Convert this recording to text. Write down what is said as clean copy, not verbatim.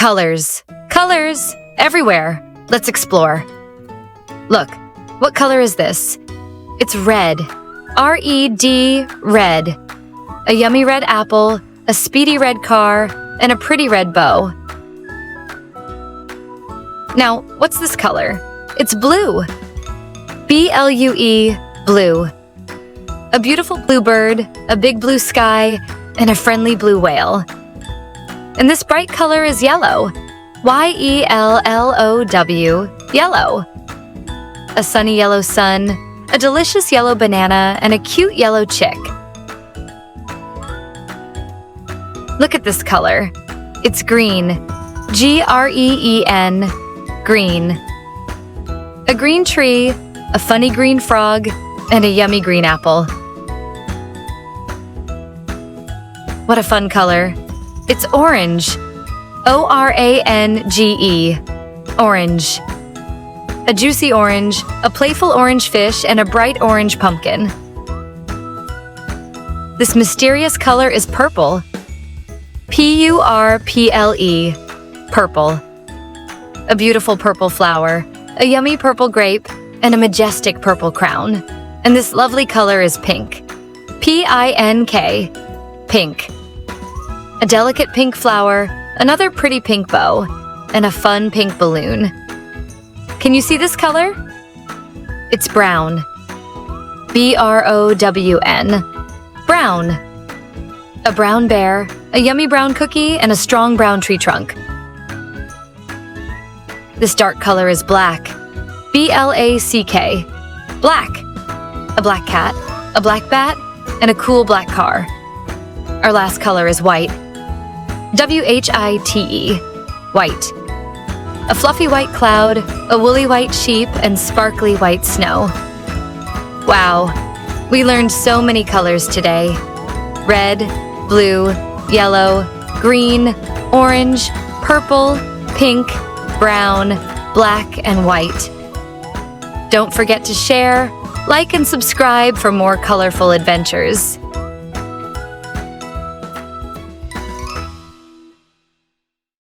Colors. Colors! Everywhere. Let's explore. Look, what color is this? It's red. R-E-D, red. A yummy red apple, a speedy red car, and a pretty red bow. Now, what's this color? It's blue. B-L-U-E, blue. A beautiful bluebird, a big blue sky, and a friendly blue whale. And this bright color is yellow. Y-E-L-L-O-W, yellow. A sunny yellow sun, a delicious yellow banana, and a cute yellow chick. Look at this color. It's green. G-R-E-E-N, green. A green tree, a funny green frog, and a yummy green apple. What a fun color. It's orange. O-R-A-N-G-E, orange. A juicy orange, a playful orange fish, and a bright orange pumpkin. This mysterious color is purple. P-U-R-P-L-E, purple. A beautiful purple flower, a yummy purple grape, and a majestic purple crown. And this lovely color is pink. P-I-N-K, pink. A delicate pink flower, another pretty pink bow, and a fun pink balloon. Can you see this color? It's brown. B-R-O-W-N, brown. A brown bear, a yummy brown cookie, and a strong brown tree trunk. This dark color is black. B-L-A-C-K, black. A black cat, a black bat, and a cool black car. Our last color is white. W-H-I-T-E, white. A fluffy white cloud, a woolly white sheep, and sparkly white snow. Wow, we learned so many colors today. Red, blue, yellow, green, orange, purple, pink, brown, black, and white. Don't forget to share, like, and subscribe for more colorful adventures.